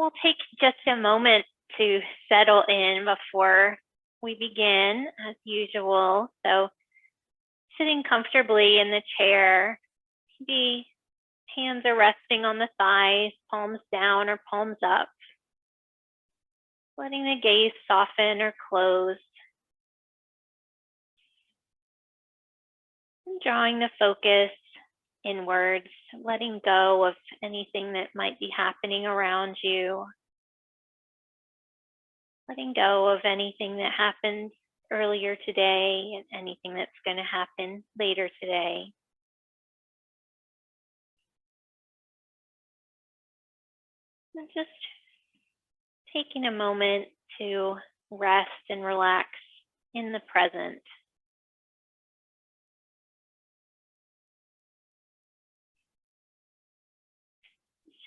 We'll take just a moment to settle in before we begin, as usual. So sitting comfortably in the chair, maybe hands are resting on the thighs, palms down or palms up. Letting the gaze soften or close. And drawing the focus inwards, letting go of anything that might be happening around you. Letting go of anything that happened earlier today and anything that's going to happen later today. And just taking a moment to rest and relax in the present.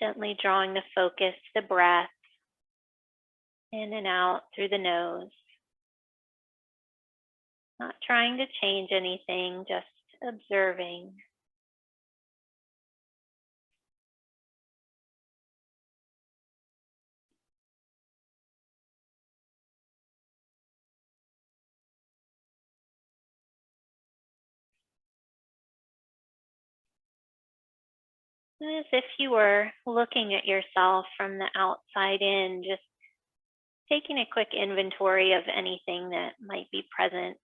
Gently drawing the focus, the breath, in and out through the nose. Not trying to change anything, just observing. As if you were looking at yourself from the outside in, just taking a quick inventory of anything that might be present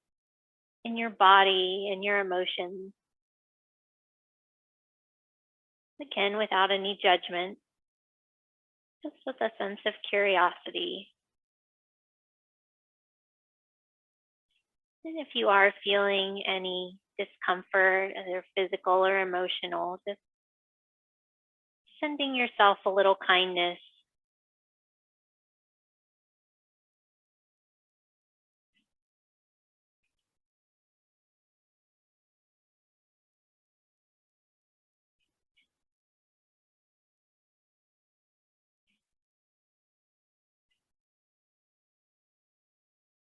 in your body and your emotions. Again, without any judgment, just with a sense of curiosity. And if you are feeling any discomfort, either physical or emotional, just sending yourself a little kindness.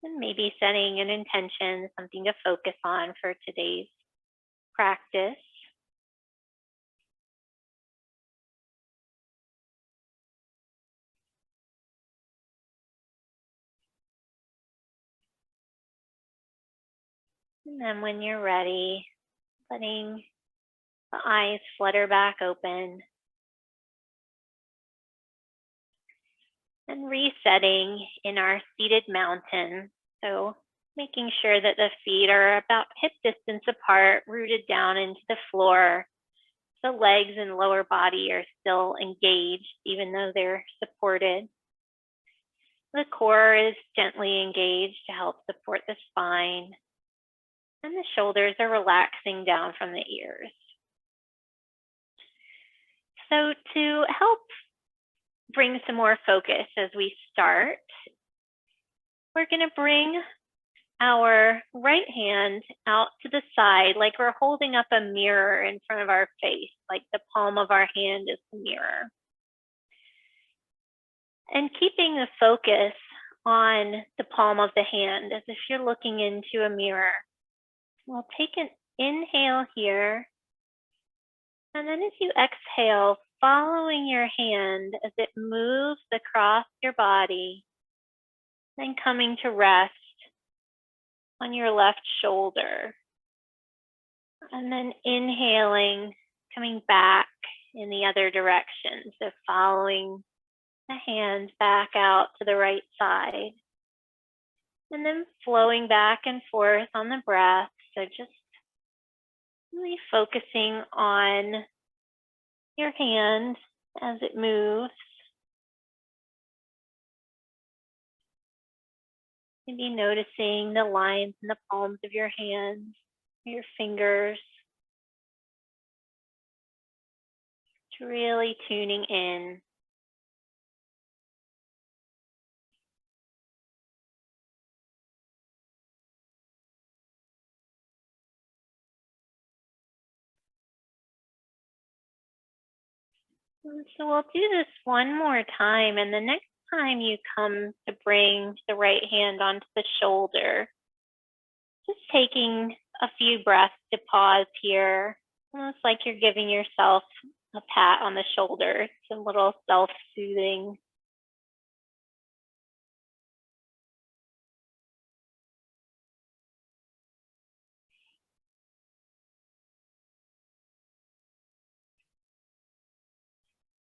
And maybe setting an intention, something to focus on for today's practice. And then when you're ready, letting the eyes flutter back open. And resetting in our seated mountain. So making sure that the feet are about hip distance apart, rooted down into the floor. The legs and lower body are still engaged, even though they're supported. The core is gently engaged to help support the spine. And the shoulders are relaxing down from the ears. So to help bring some more focus as we start, we're going to bring our right hand out to the side like we're holding up a mirror in front of our face, like the palm of our hand is the mirror. And keeping the focus on the palm of the hand as if you're looking into a mirror. We'll take an inhale here. And then as you exhale, following your hand as it moves across your body, then coming to rest on your left shoulder. And then inhaling, coming back in the other direction. So following the hand back out to the right side. And then flowing back and forth on the breath. So just really focusing on your hand as it moves. Maybe noticing the lines in the palms of your hands, your fingers. Just really tuning in. So we'll do this one more time, and the next time you come to bring the right hand onto the shoulder, just taking a few breaths to pause here, almost like you're giving yourself a pat on the shoulder. It's a little self-soothing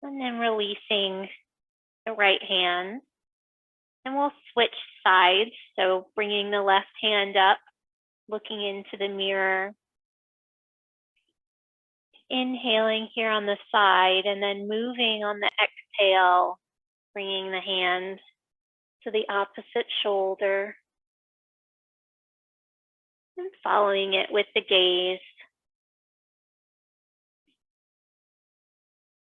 And then releasing the right hand. And we'll switch sides. So bringing the left hand up, looking into the mirror. Inhaling here on the side and then moving on the exhale, bringing the hand to the opposite shoulder and following it with the gaze.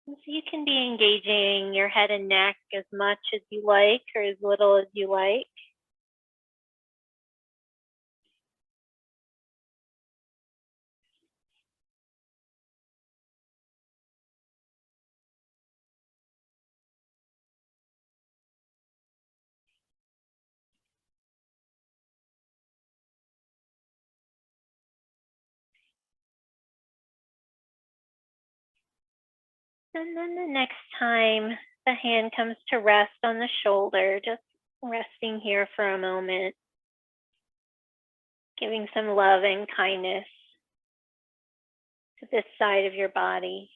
And so you can be engaging your head and neck as much as you like or as little as you like. And then the next time the hand comes to rest on the shoulder, just resting here for a moment, giving some love and kindness to this side of your body.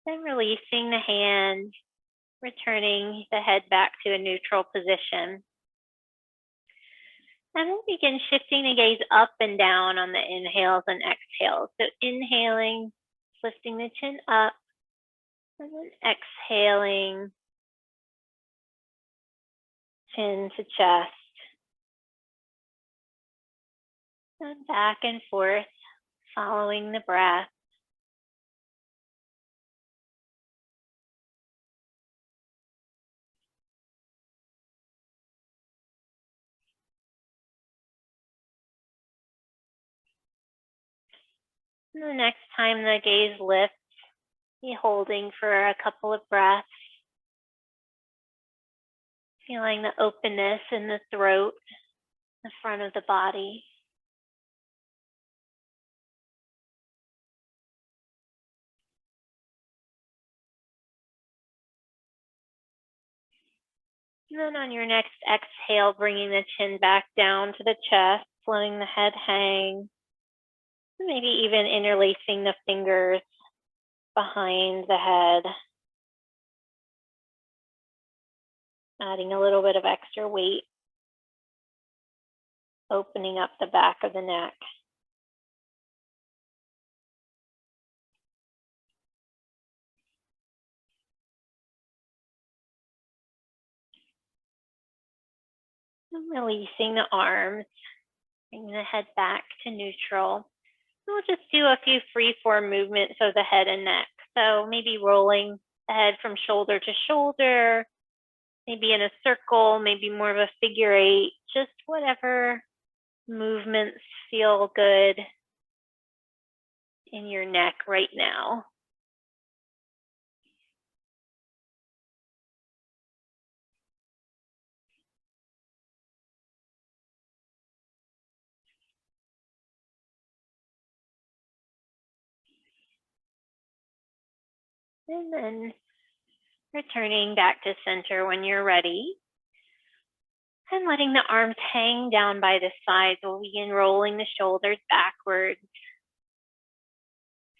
Then releasing the hand, returning the head back to a neutral position. And we'll begin shifting the gaze up and down on the inhales and exhales. So inhaling, lifting the chin up, and then exhaling, chin to chest. And back and forth, following the breath. And the next time the gaze lifts, be holding for a couple of breaths. Feeling the openness in the throat, the front of the body. And then on your next exhale, bringing the chin back down to the chest, letting the head hang. Maybe even interlacing the fingers behind the head. Adding a little bit of extra weight. Opening up the back of the neck. And releasing the arms. Bringing the head back to neutral. We'll just do a few free-form movements of the head and neck. So maybe rolling the head from shoulder to shoulder, maybe in a circle, maybe more of a figure eight, just whatever movements feel good in your neck right now. And then returning back to center when you're ready. And letting the arms hang down by the sides. We'll begin rolling the shoulders backwards.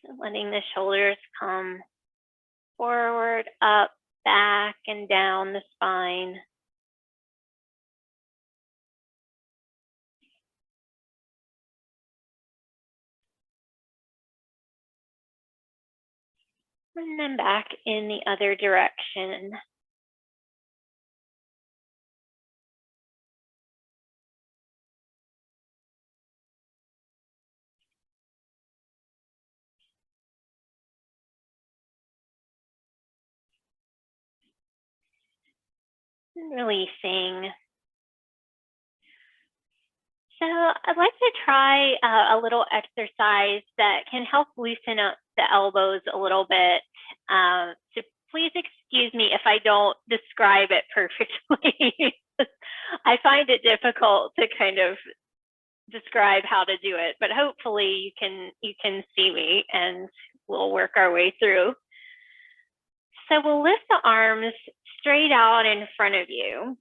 And letting the shoulders come forward, up, back, and down the spine. And then back in the other direction. And releasing. So I'd like to try a little exercise that can help loosen up the elbows a little bit. So please excuse me if I don't describe it perfectly. I find it difficult to kind of describe how to do it, but hopefully you can see me and we'll work our way through. So we'll lift the arms straight out in front of you.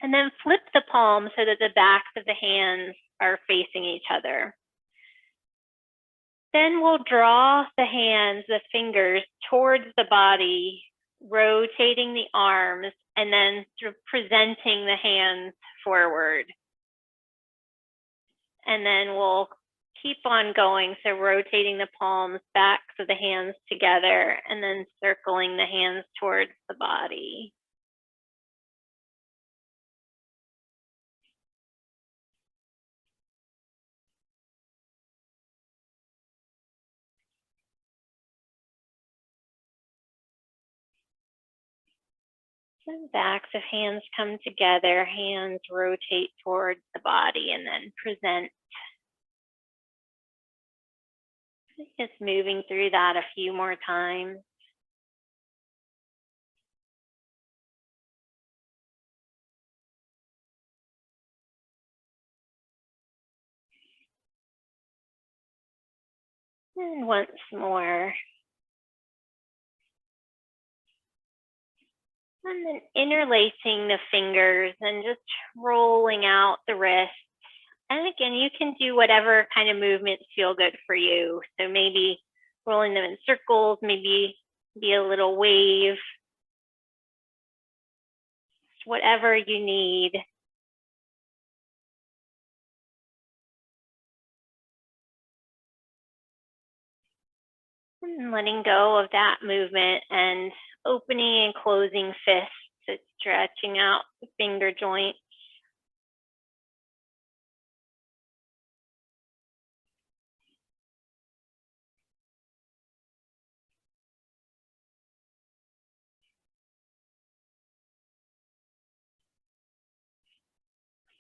And then flip the palm so that the backs of the hands are facing each other. Then we'll draw the hands, the fingers towards the body, rotating the arms, and then sort of presenting the hands forward. And then we'll keep on going. So rotating the palms, backs of the hands together, and then circling the hands towards the body. So backs of hands come together, hands rotate towards the body, and then present. Just moving through that a few more times. And once more. And then interlacing the fingers and just rolling out the wrists. And again, you can do whatever kind of movements feel good for you. So maybe rolling them in circles, maybe be a little wave, whatever you need. And letting go of that movement and opening and closing fists, so stretching out the finger joints.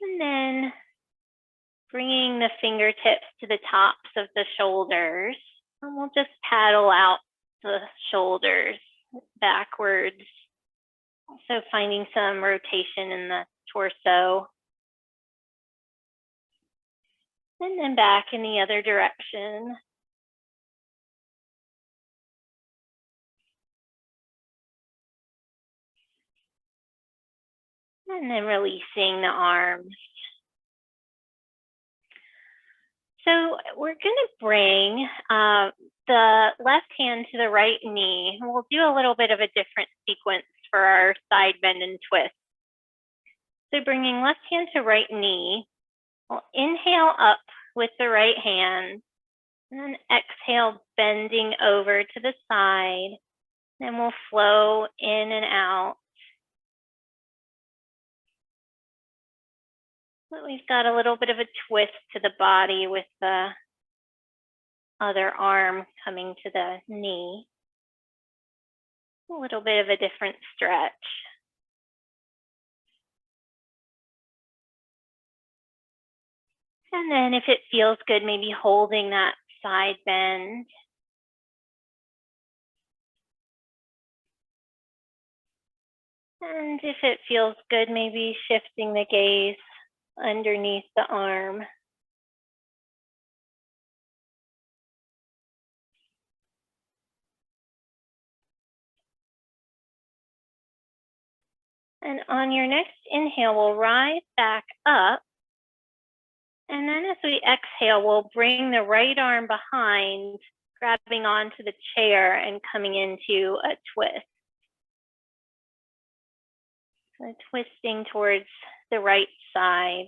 And then bringing the fingertips to the tops of the shoulders. And we'll just paddle out the shoulders backwards. Also finding some rotation in the torso. And then back in the other direction. And then releasing the arms. So we're going to bring the left hand to the right knee. We'll do a little bit of a different sequence for our side bend and twist. So bringing left hand to right knee, we'll inhale up with the right hand, and then exhale, bending over to the side. Then we'll flow in and out. But we've got a little bit of a twist to the body with the other arm coming to the knee. A little bit of a different stretch. And then if it feels good, maybe holding that side bend. And if it feels good, maybe shifting the gaze underneath the arm. And on your next inhale, we'll rise back up. And then as we exhale, we'll bring the right arm behind, grabbing onto the chair and coming into a twist. So twisting towards the right side.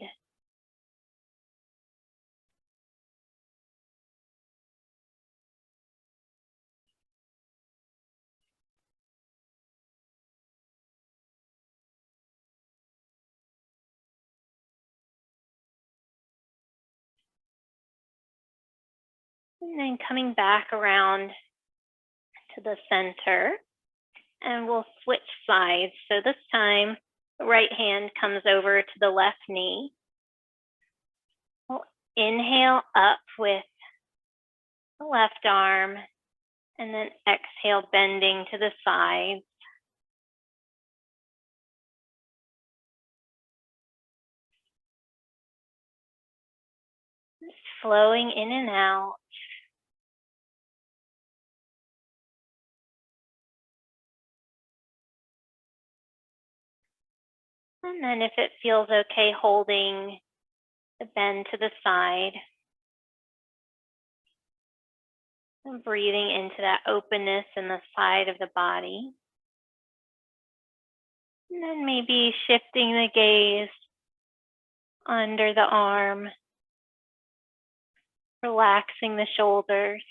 And then coming back around to the center, and we'll switch sides. So this time, the right hand comes over to the left knee. We'll inhale up with the left arm, and then exhale, bending to the side. Just flowing in and out. And then if it feels okay, holding the bend to the side. And breathing into that openness in the side of the body. And then maybe shifting the gaze under the arm, relaxing the shoulders.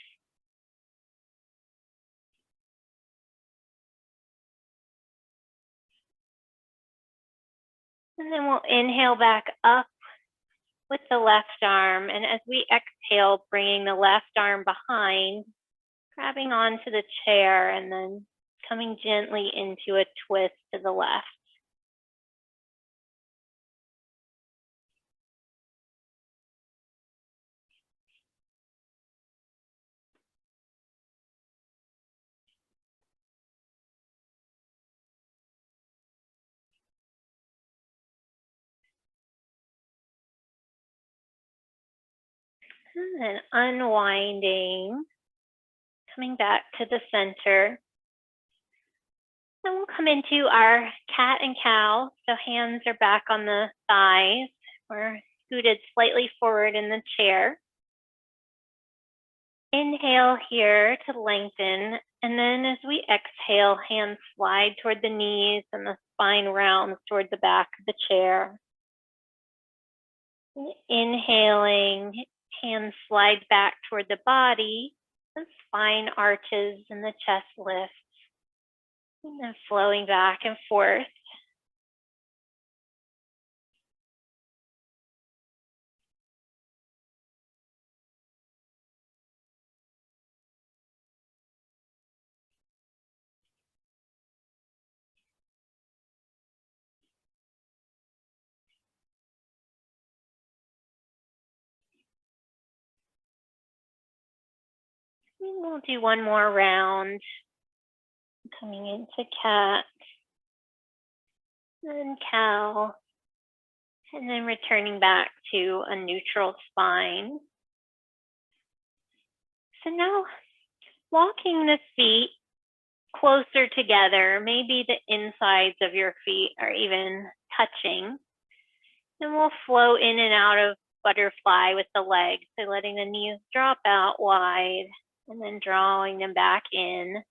And then we'll inhale back up with the left arm. And as we exhale, bringing the left arm behind, grabbing onto the chair, and then coming gently into a twist to the left. And then unwinding, coming back to the center. Then we'll come into our cat and cow. So hands are back on the thighs. We're scooted slightly forward in the chair. Inhale here to lengthen. And then as we exhale, hands slide toward the knees and the spine rounds toward the back of the chair. Inhaling, hands slide back toward the body. The spine arches and the chest lifts. And then flowing back and forth. And we'll do one more round. Coming into cat, then cow, and then returning back to a neutral spine. So now walking the feet closer together, maybe the insides of your feet are even touching. And we'll flow in and out of butterfly with the legs. So letting the knees drop out wide and then drawing them back in.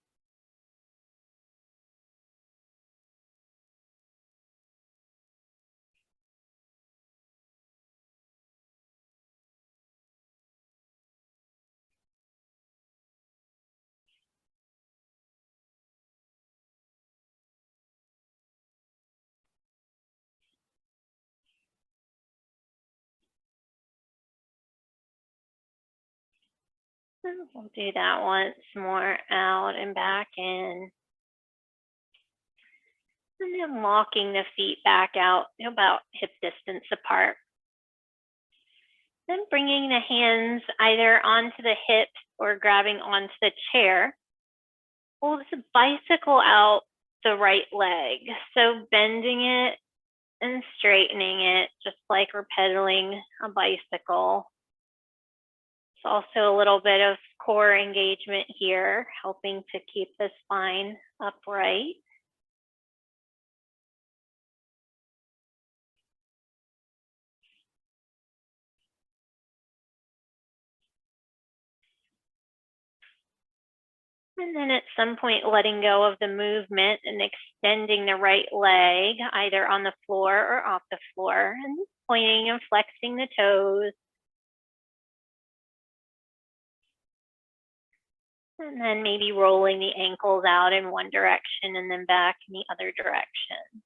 We'll do that once more, out and back in. And then walking the feet back out about hip distance apart. Then bringing the hands either onto the hips or grabbing onto the chair. We'll just bicycle out the right leg. So bending it and straightening it, just like we're pedaling a bicycle. It's also a little bit of core engagement here, helping to keep the spine upright. And then at some point, letting go of the movement and extending the right leg, either on the floor or off the floor, and pointing and flexing the toes. And then maybe rolling the ankles out in one direction and then back in the other direction.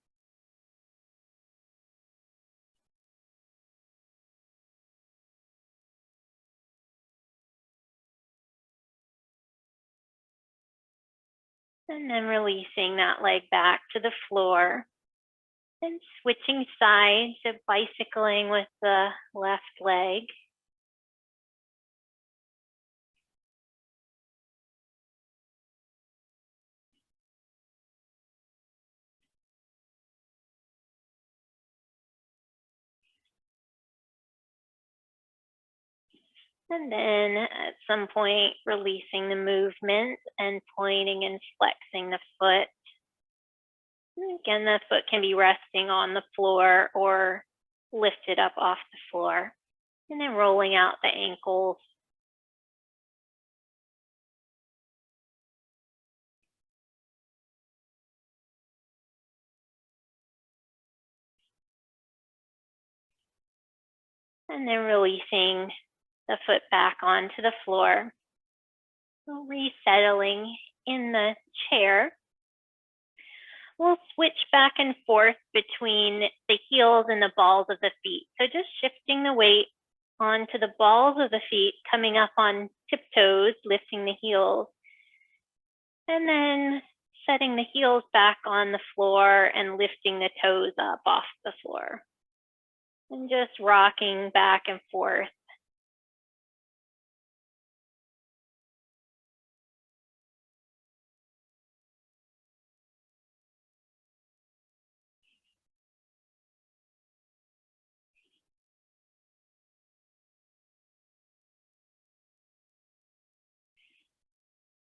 And then releasing that leg back to the floor. And switching sides, so bicycling with the left leg. And then at some point, releasing the movement and pointing and flexing the foot. And again, the foot can be resting on the floor or lifted up off the floor. And then rolling out the ankles. And then releasing the foot back onto the floor. So resettling in the chair. We'll switch back and forth between the heels and the balls of the feet. So just shifting the weight onto the balls of the feet, coming up on tiptoes, lifting the heels. And then setting the heels back on the floor and lifting the toes up off the floor. And just rocking back and forth.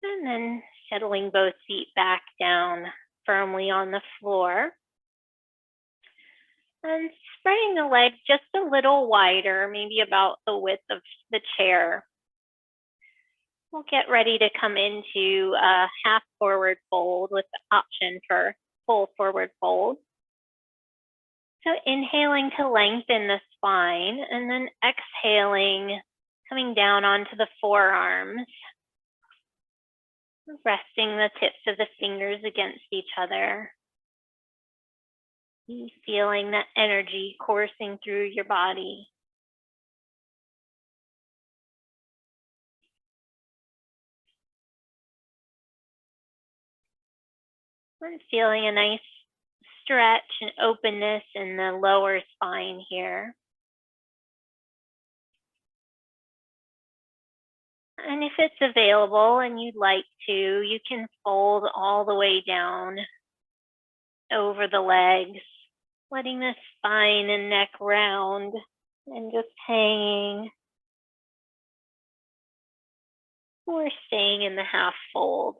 And then settling both feet back down firmly on the floor. And spreading the legs just a little wider, maybe about the width of the chair. We'll get ready to come into a half forward fold with the option for full forward fold. So inhaling to lengthen the spine and then exhaling, coming down onto the forearms. Resting the tips of the fingers against each other. Feeling that energy coursing through your body. And feeling a nice stretch and openness in the lower spine here. And if it's available and you'd like to, you can fold all the way down over the legs, letting the spine and neck round and just hanging or staying in the half fold.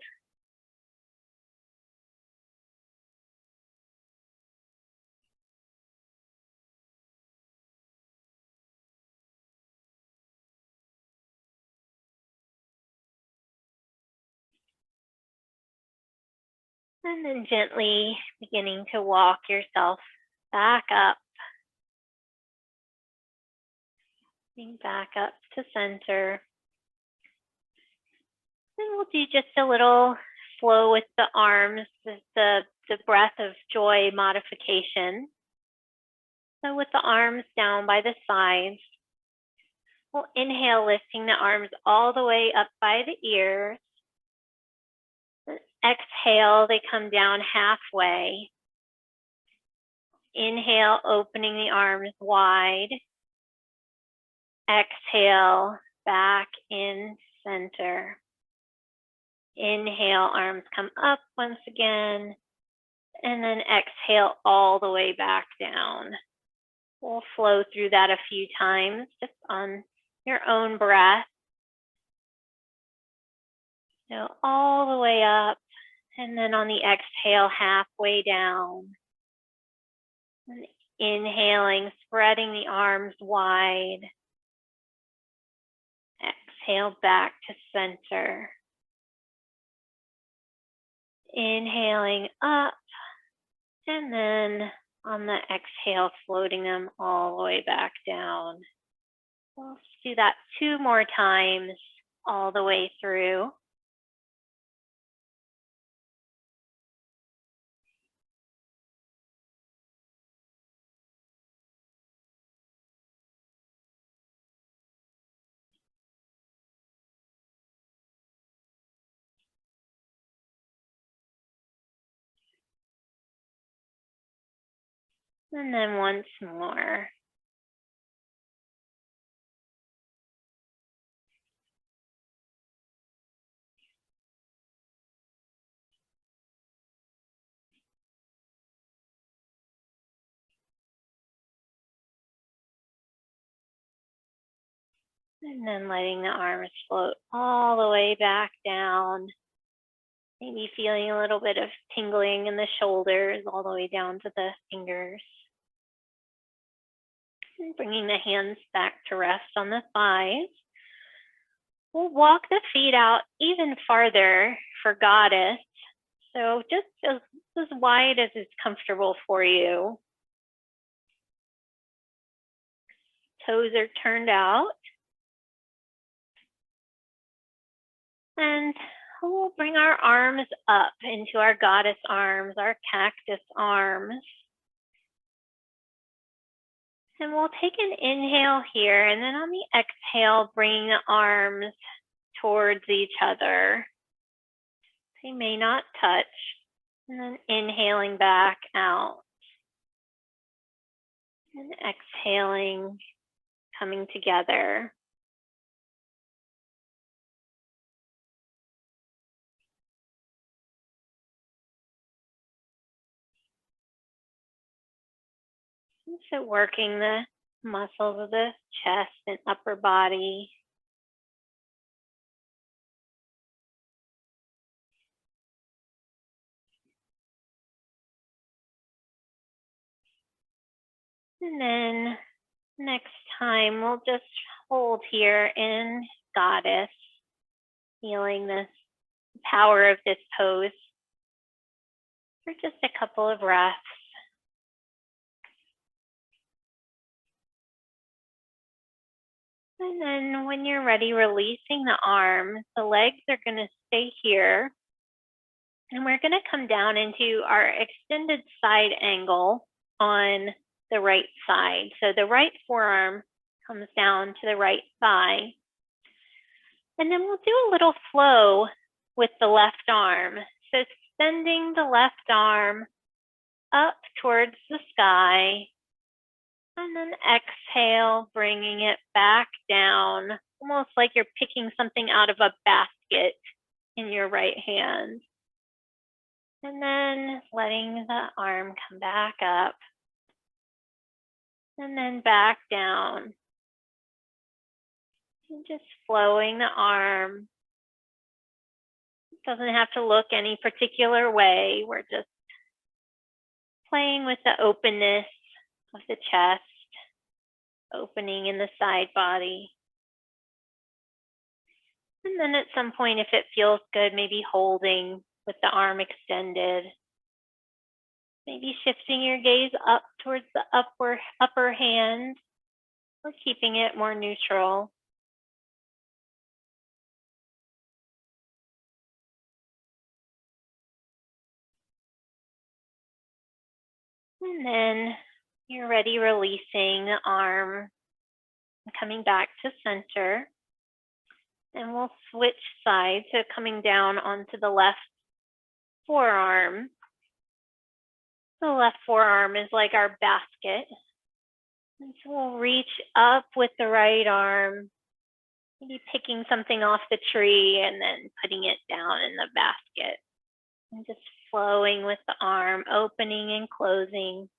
And then gently beginning to walk yourself back up. Back up to center. And we'll do just a little flow with the arms, the breath of joy modification. So with the arms down by the sides, we'll inhale, lifting the arms all the way up by the ears. Exhale, they come down halfway. Inhale, opening the arms wide. Exhale, back in center. Inhale, arms come up once again. And then exhale all the way back down. We'll flow through that a few times just on your own breath. So all the way up. And then on the exhale, halfway down. And inhaling, spreading the arms wide. Exhale back to center. Inhaling up. And then on the exhale, floating them all the way back down. We'll do that 2 more times all the way through. And then once more. And then letting the arms float all the way back down. Maybe feeling a little bit of tingling in the shoulders all the way down to the fingers. And bringing the hands back to rest on the thighs. We'll walk the feet out even farther for Goddess. So just as wide as is comfortable for you. Toes are turned out. And we'll bring our arms up into our Goddess arms, our cactus arms. And we'll take an inhale here, and then on the exhale, bring the arms towards each other. They may not touch. And then inhaling back out. And exhaling, coming together. So working the muscles of the chest and upper body. And then next time we'll just hold here in Goddess, feeling the power of this pose for just a couple of breaths. And then when you're ready, releasing the arms, the legs are going to stay here. And we're going to come down into our extended side angle on the right side. So the right forearm comes down to the right thigh. And then we'll do a little flow with the left arm. So extending the left arm up towards the sky. And then exhale, bringing it back down, almost like you're picking something out of a basket in your right hand. And then letting the arm come back up. And then back down. And just flowing the arm. It doesn't have to look any particular way. We're just playing with the openness of the chest, opening in the side body. And then at some point, if it feels good, maybe holding with the arm extended. Maybe shifting your gaze up towards the upper hand, or keeping it more neutral. And then you're ready, releasing the arm and coming back to center. And we'll switch sides, so coming down onto the left forearm. The left forearm is like our basket. And so we'll reach up with the right arm, maybe picking something off the tree and then putting it down in the basket. And just flowing with the arm, opening and closing.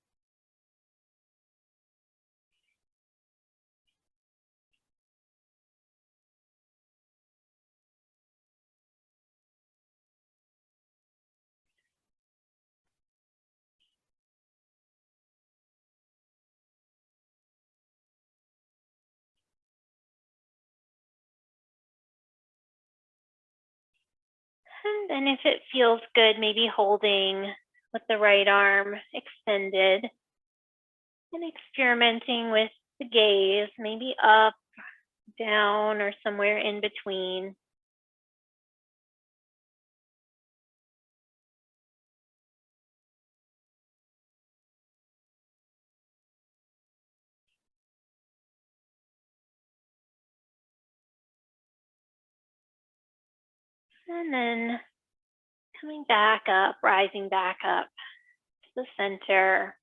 And then if it feels good, maybe holding with the right arm extended and experimenting with the gaze, maybe up, down, or somewhere in between. And then coming back up, rising back up to the center,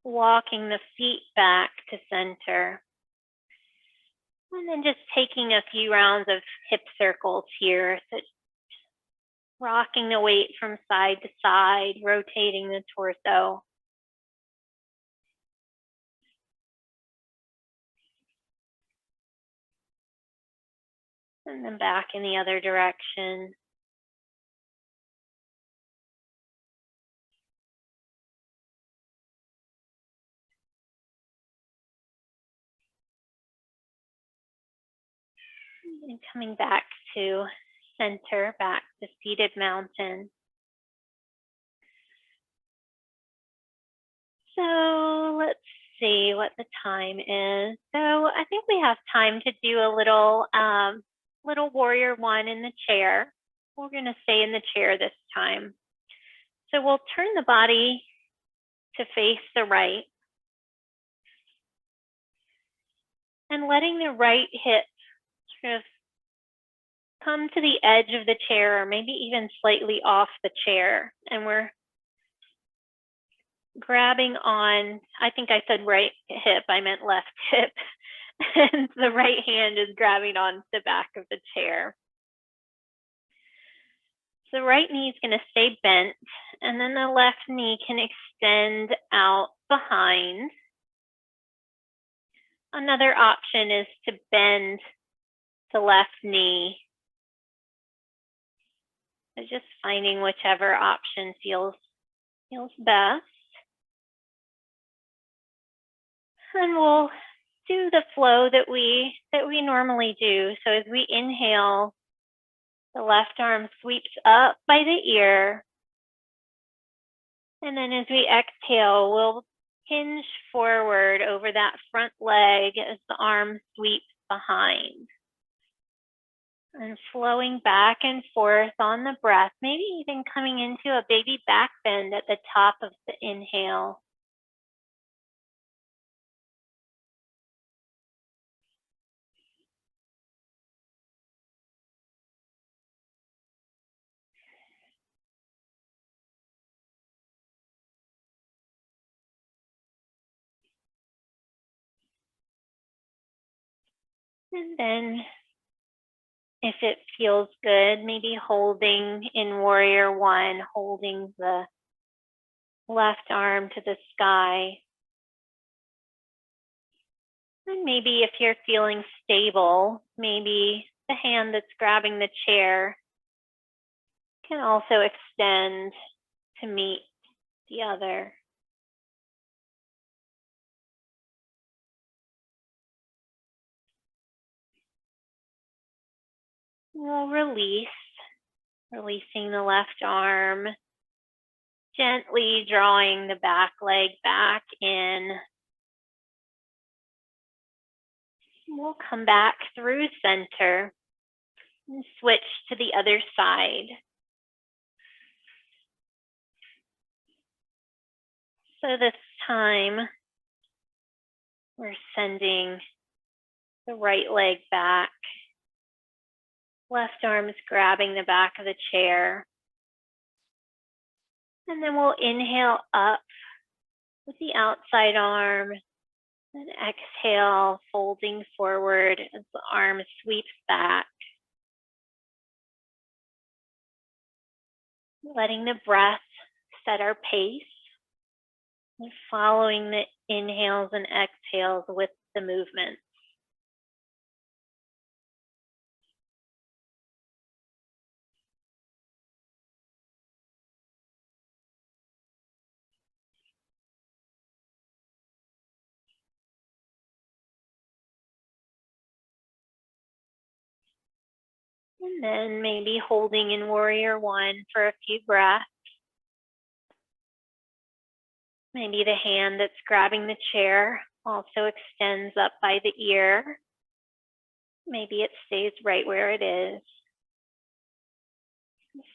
walking the feet back to center. And then just taking a few rounds of hip circles here. So rocking the weight from side to side, rotating the torso. And then back in the other direction. And coming back to center, back to seated mountain. So let's see what the time is. So I think we have time to do a little warrior one in the chair. We're going to stay in the chair this time. So we'll turn the body to face the right and letting the right hip sort of come to the edge of the chair or maybe even slightly off the chair. And we're grabbing on, I think I said right hip, I meant left hip. And the right hand is grabbing on the back of the chair. So the right knee is going to stay bent, and then the left knee can extend out behind. Another option is to bend the left knee. So just finding whichever option feels best. And we'll do the flow that we normally do. So as we inhale, the left arm sweeps up by the ear. And then as we exhale, we'll hinge forward over that front leg as the arm sweeps behind. And flowing back and forth on the breath, maybe even coming into a baby back bend at the top of the inhale. And then if it feels good, maybe holding in warrior one, holding the left arm to the sky. And maybe if you're feeling stable, maybe the hand that's grabbing the chair can also extend to meet the other. We'll releasing the left arm, gently drawing the back leg back in. We'll come back through center and switch to the other side. So this time, we're sending the right leg back. Left arm is grabbing the back of the chair. And then we'll inhale up with the outside arm. And exhale, folding forward as the arm sweeps back. Letting the breath set our pace. And following the inhales and exhales with the movement. And then maybe holding in warrior one for a few breaths. Maybe the hand that's grabbing the chair also extends up by the ear. Maybe it stays right where it is.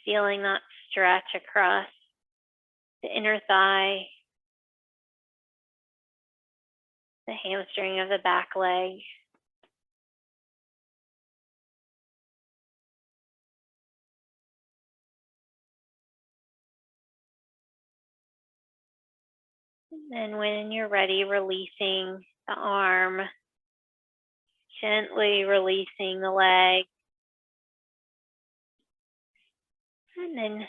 Feeling that stretch across the inner thigh, the hamstring of the back leg. And then when you're ready, releasing the arm, gently releasing the leg. And then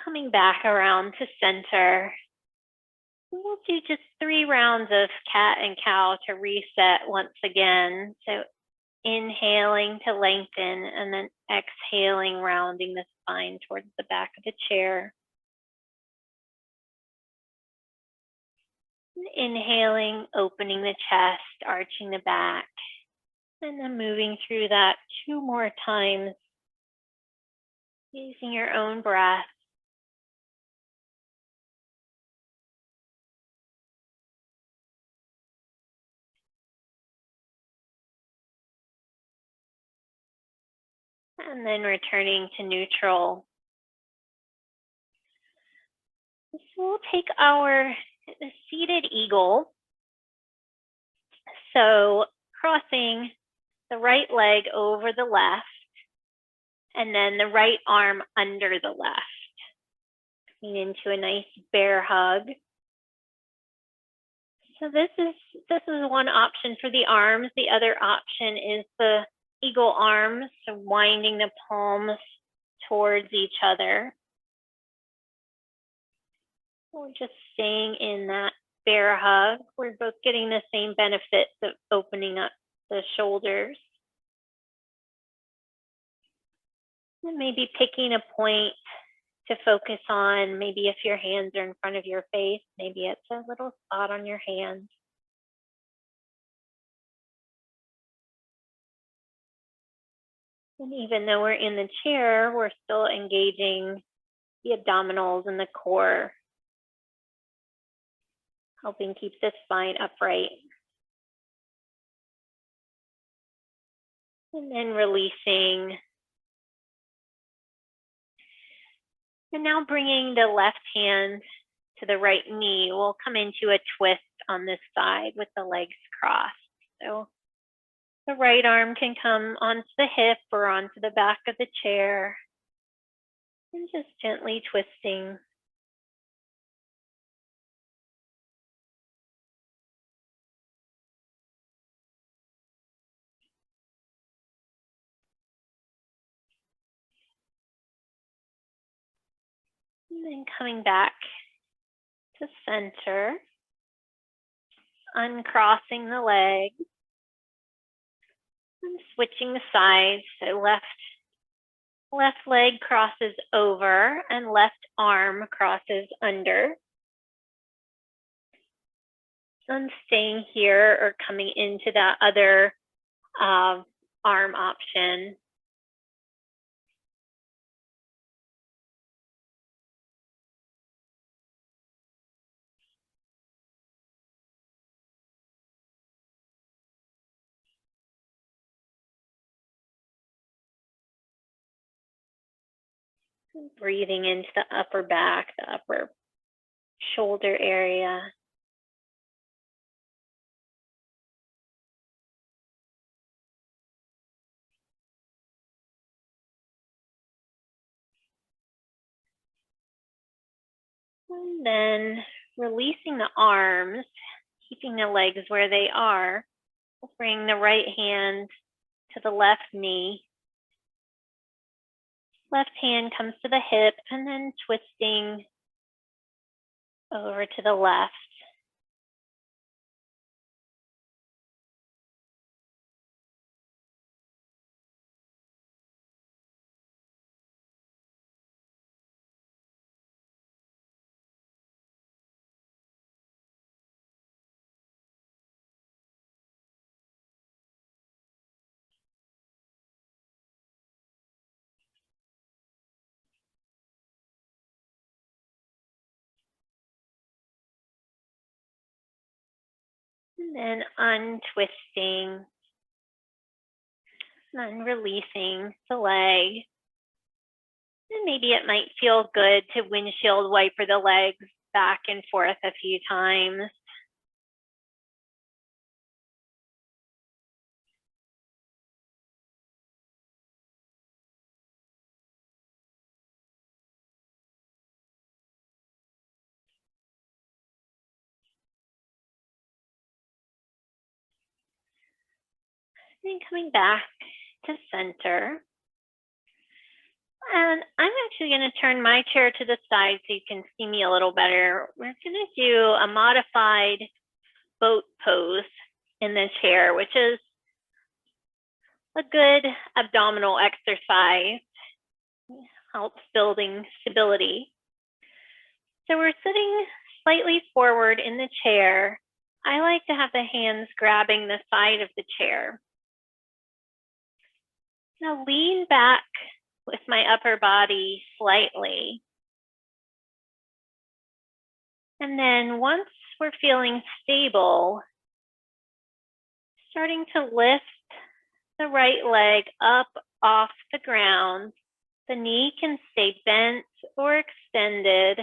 coming back around to center. We'll do just 3 rounds of cat and cow to reset once again. So inhaling to lengthen and then exhaling, rounding the spine towards the back of the chair. Inhaling, opening the chest, arching the back. And then moving through that 2 more times, using your own breath. And then returning to neutral. So we'll take our seated eagle. So crossing the right leg over the left, and then the right arm under the left. Coming into a nice bear hug. So this is one option for the arms. The other option is the eagle arms, so winding the palms towards each other. We're just staying in that bear hug. We're both getting the same benefits of opening up the shoulders. And maybe picking a point to focus on. Maybe if your hands are in front of your face, maybe it's a little spot on your hand. And even though we're in the chair, we're still engaging the abdominals and the core, helping keep the spine upright. And then releasing. And now bringing the left hand to the right knee. We'll come into a twist on this side with the legs crossed. So the right arm can come onto the hip or onto the back of the chair. And just gently twisting. And then coming back to center, uncrossing the leg, and switching the sides. So left leg crosses over and left arm crosses under. And staying here or coming into that other arm option. Breathing into the upper back, the upper shoulder area. And then releasing the arms, keeping the legs where they are. We'll bring the right hand to the left knee. Left hand comes to the hip and then twisting over to the left. And then untwisting and releasing the leg. And maybe it might feel good to windshield wiper the legs back and forth a few times. And coming back to center. And I'm actually going to turn my chair to the side so you can see me a little better. We're going to do a modified boat pose in the chair, which is a good abdominal exercise. Helps building stability. So we're sitting slightly forward in the chair. I like to have the hands grabbing the side of the chair. Now lean back with my upper body slightly. And then once we're feeling stable, starting to lift the right leg up off the ground. The knee can stay bent or extended.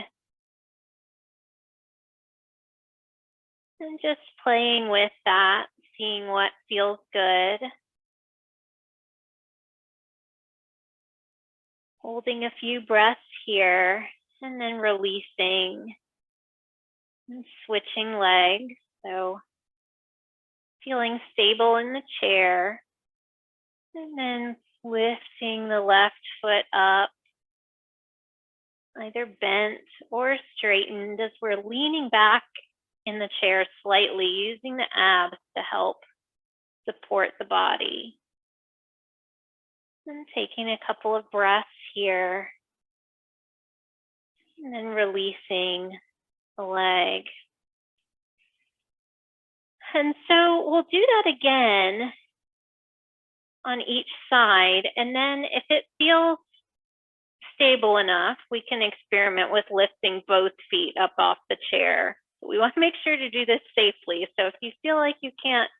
And just playing with that, seeing what feels good. Holding a few breaths here and then releasing and switching legs. So feeling stable in the chair and then lifting the left foot up, either bent or straightened as we're leaning back in the chair slightly, using the abs to help support the body. And taking a couple of breaths here and then releasing the leg. And so we'll do that again on each side. And then if it feels stable enough, we can experiment with lifting both feet up off the chair. But we want to make sure to do this safely. So if you feel like you can't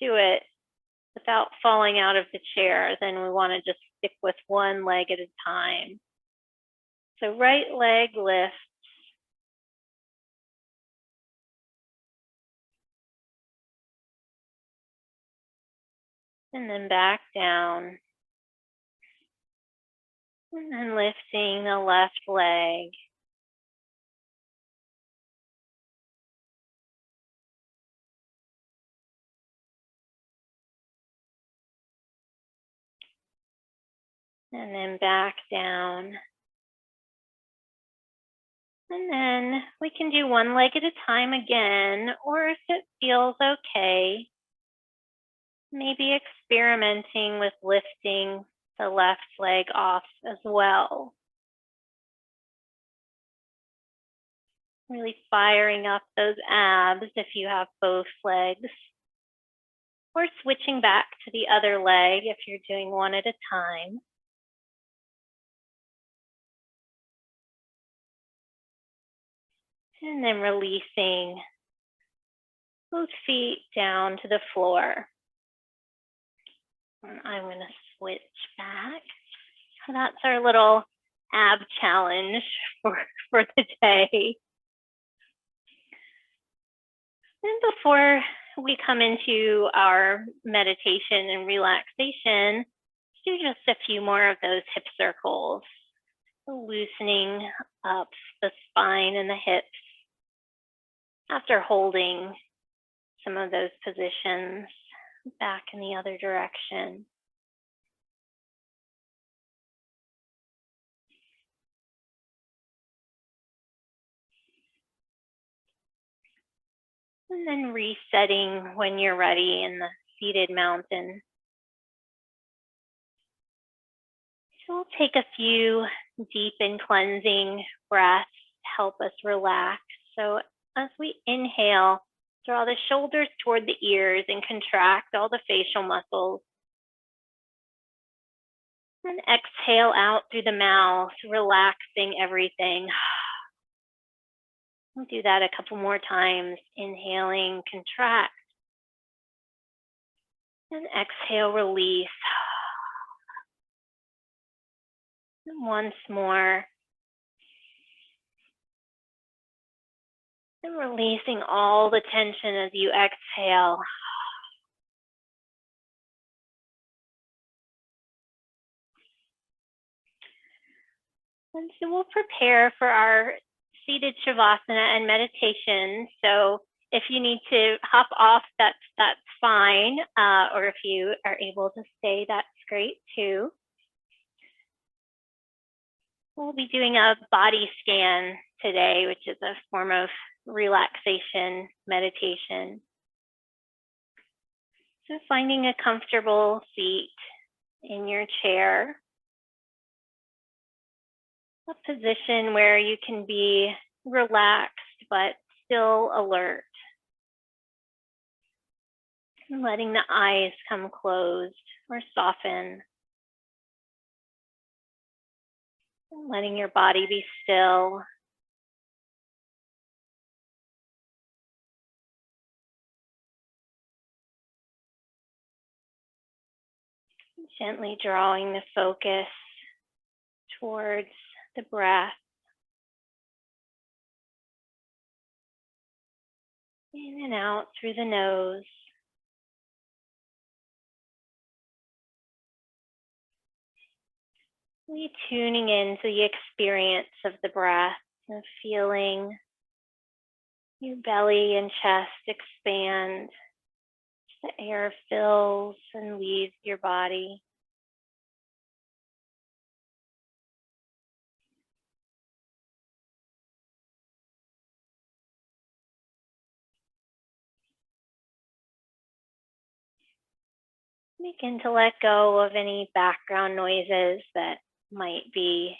do it without falling out of the chair, then we want to just stick with one leg at a time. So right leg lifts. And then back down. And then lifting the left leg. And then back down. And then we can do one leg at a time again, or if it feels okay, maybe experimenting with lifting the left leg off as well. Really firing up those abs if you have both legs, or switching back to the other leg if you're doing one at a time. And then releasing both feet down to the floor. And I'm going to switch back. So that's our little ab challenge for the day. And before we come into our meditation and relaxation, let's do just a few more of those hip circles. So loosening up the spine and the hips after holding some of those positions back in the other direction. And then resetting when you're ready in the seated mountain. So we'll take a few deep and cleansing breaths to help us relax. So as we inhale, draw the shoulders toward the ears and contract all the facial muscles. And exhale out through the mouth, relaxing everything. We'll do that a couple more times. Inhaling, contract. And exhale, release. And once more. And releasing all the tension as you exhale. And so we'll prepare for our seated Shavasana and meditation. So if you need to hop off, that's fine. Or if you are able to stay, that's great too. We'll be doing a body scan today, which is a form of relaxation meditation. So finding a comfortable seat in your chair, a position where you can be relaxed but still alert. And letting the eyes come closed or soften. letting your body be still. Gently drawing the focus towards the breath. In and out through the nose. Really tuning into the experience of the breath and feeling your belly and chest expand. The air fills and leaves your body. Begin to let go of any background noises that might be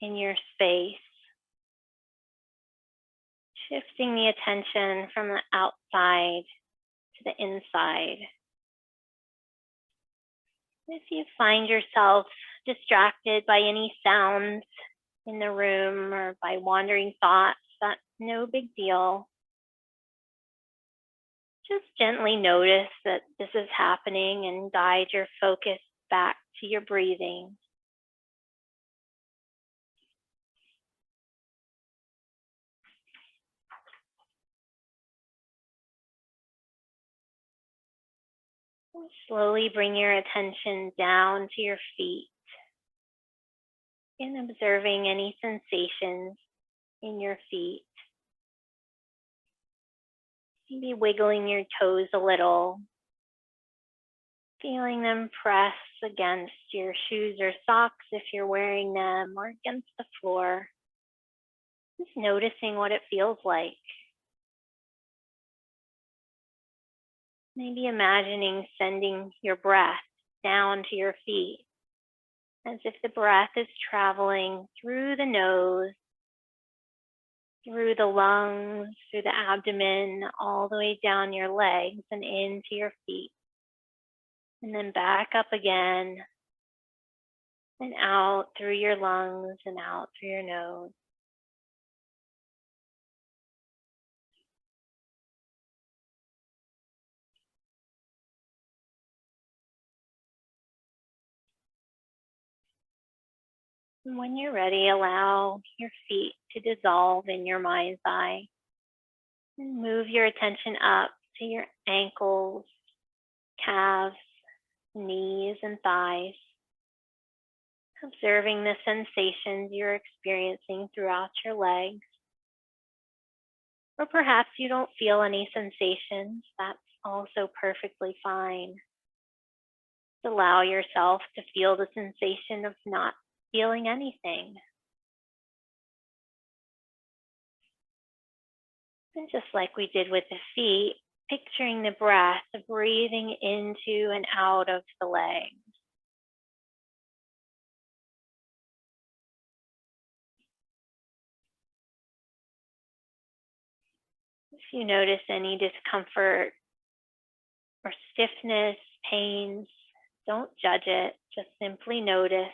in your space. Shifting the attention from the outside to the inside. If you find yourself distracted by any sounds in the room or by wandering thoughts, that's no big deal. Just gently notice that this is happening and guide your focus back to your breathing. Slowly bring your attention down to your feet and observing any sensations in your feet. Maybe wiggling your toes a little, feeling them press against your shoes or socks if you're wearing them, or against the floor. Just noticing what it feels like. Maybe imagining sending your breath down to your feet, as if the breath is traveling through the nose, through the lungs, through the abdomen, all the way down your legs and into your feet. And then back up again and out through your lungs and out through your nose. And when you're ready, allow your feet to dissolve in your mind's eye. And move your attention up to your ankles, calves, knees, and thighs. Observing the sensations you're experiencing throughout your legs. Or perhaps you don't feel any sensations. That's also perfectly fine. Allow yourself to feel the sensation of not feeling anything. And just like we did with the feet, picturing the breath breathing into and out of the legs. If you notice any discomfort or stiffness, pains, don't judge it, just simply notice.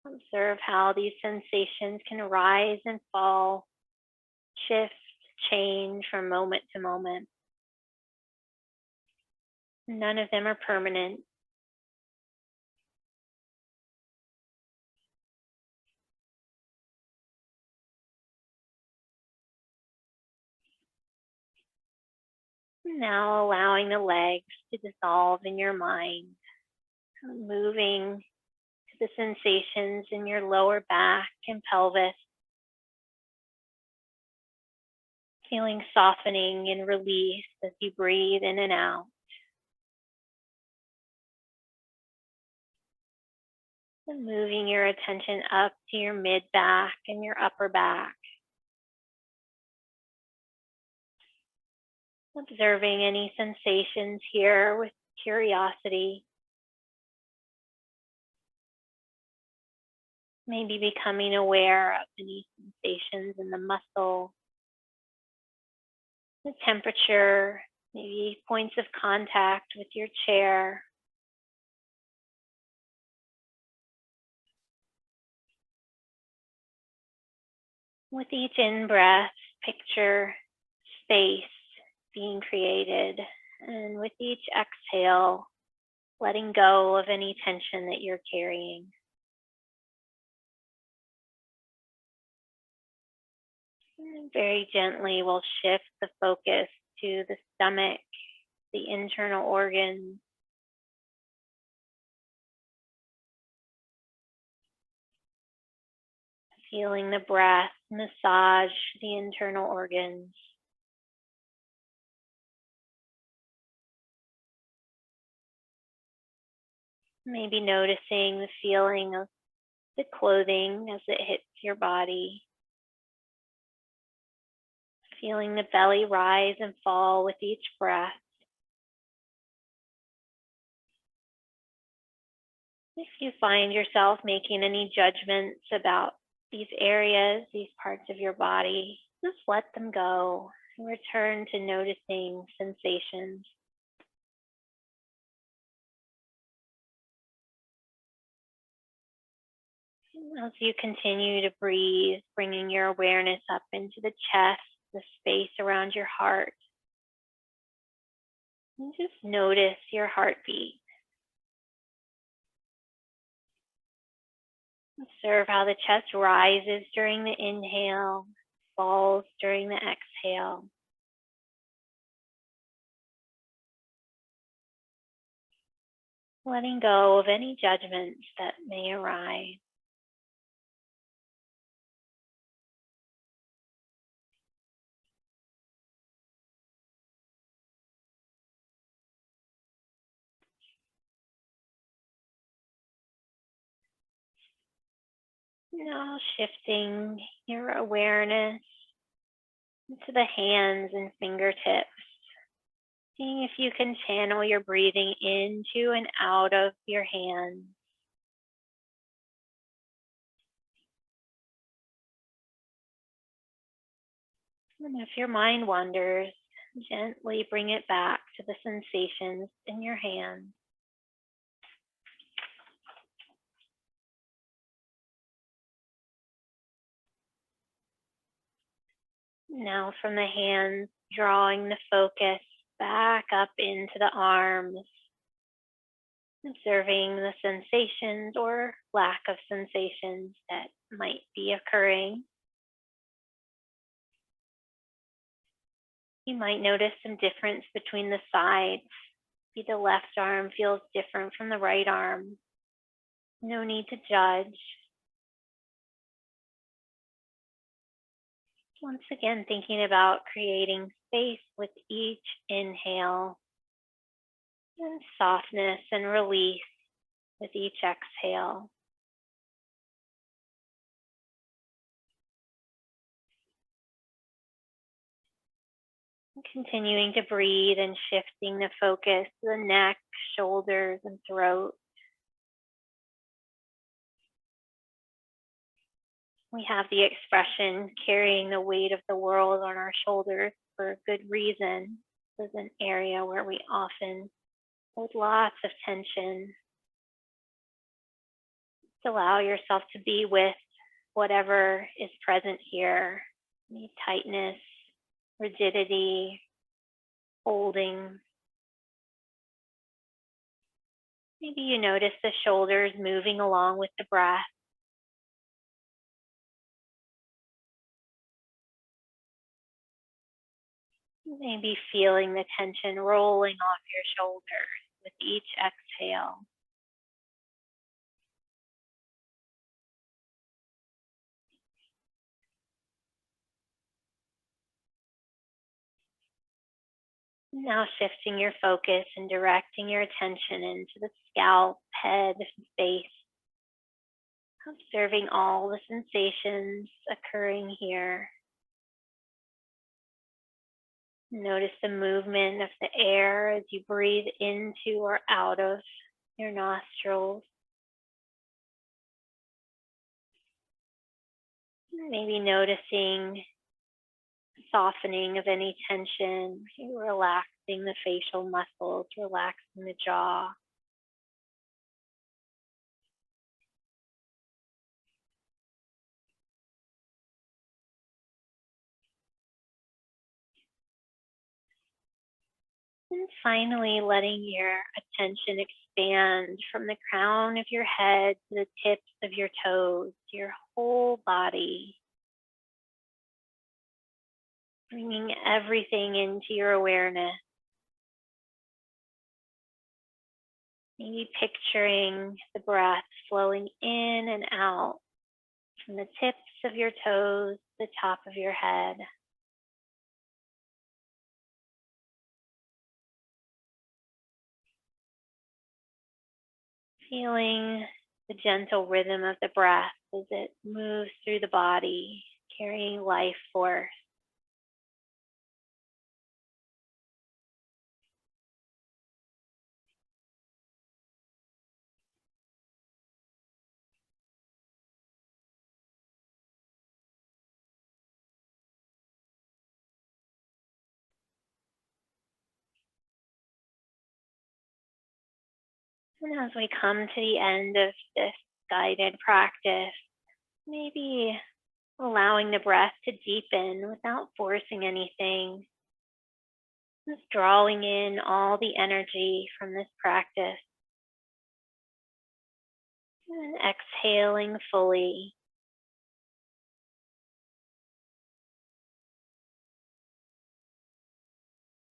Observe how these sensations can rise and fall, shift, change from moment to moment. None of them are permanent. Now allowing the legs to dissolve in your mind, moving to the sensations in your lower back and pelvis, feeling softening and release as you breathe in and out. And moving your attention up to your mid-back and your upper back. Observing any sensations here with curiosity. Maybe becoming aware of any sensations in the muscle, the temperature, maybe points of contact with your chair. With each in-breath, picture space being created, and with each exhale, letting go of any tension that you're carrying. And very gently, we'll shift the focus to the stomach, the internal organs. Feeling the breath massage the internal organs. Maybe noticing the feeling of the clothing as it hits your body. Feeling the belly rise and fall with each breath. If you find yourself making any judgments about these areas, these parts of your body, just let them go and return to noticing sensations. As you continue to breathe, bringing your awareness up into the chest, the space around your heart, and just notice your heartbeat. Observe how the chest rises during the inhale, falls during the exhale. Letting go of any judgments that may arise. Now shifting your awareness into the hands and fingertips. Seeing if you can channel your breathing into and out of your hands. And if your mind wanders, gently bring it back to the sensations in your hands. Now from the hands, drawing the focus back up into the arms, observing the sensations or lack of sensations that might be occurring. You might notice some difference between the sides. Maybe the left arm feels different from the right arm. No need to judge. Once again, thinking about creating space with each inhale and softness and release with each exhale. Continuing to breathe and shifting the focus to the neck, shoulders, and throat. We have the expression carrying the weight of the world on our shoulders for a good reason. This is an area where we often hold lots of tension. Just allow yourself to be with whatever is present here. Any tightness, rigidity, holding. Maybe you notice the shoulders moving along with the breath. Maybe feeling the tension rolling off your shoulders with each exhale. Now shifting your focus and directing your attention into the scalp, head, face. Observing all the sensations occurring here. Notice the movement of the air as you breathe into or out of your nostrils. Maybe noticing softening of any tension, relaxing the facial muscles, relaxing the jaw. And finally, letting your attention expand from the crown of your head to the tips of your toes, your whole body. Bringing everything into your awareness. Maybe picturing the breath flowing in and out from the tips of your toes to the top of your head. Feeling the gentle rhythm of the breath as it moves through the body, carrying life force. And as we come to the end of this guided practice, maybe allowing the breath to deepen without forcing anything. Just drawing in all the energy from this practice. And exhaling fully.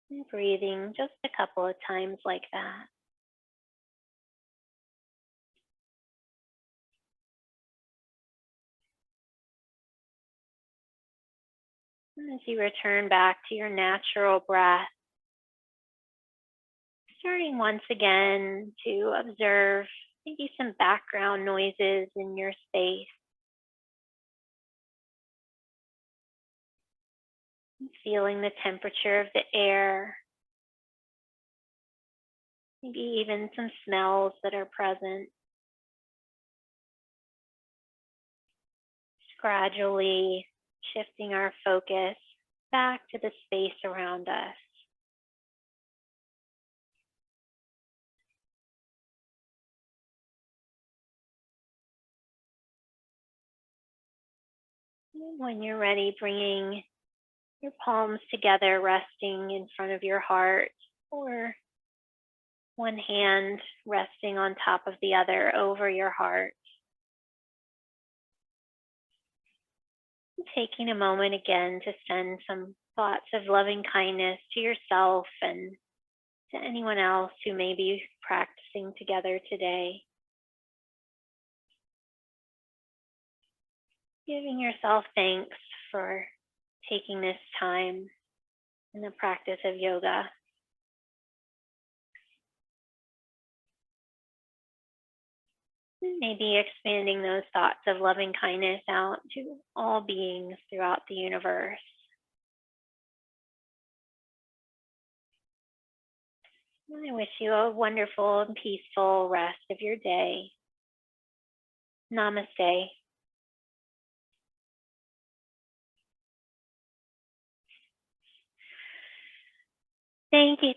And breathing just a couple of times like that. And as you return back to your natural breath, starting once again to observe maybe some background noises in your space. Feeling the temperature of the air. Maybe even some smells that are present. Just gradually shifting our focus back to the space around us. When you're ready, bringing your palms together, resting in front of your heart, or one hand resting on top of the other over your heart. Taking a moment again to send some thoughts of loving kindness to yourself and to anyone else who may be practicing together today. Giving yourself thanks for taking this time in the practice of yoga. Maybe expanding those thoughts of loving kindness out to all beings throughout the universe. I wish you a wonderful and peaceful rest of your day. Namaste. Thank you.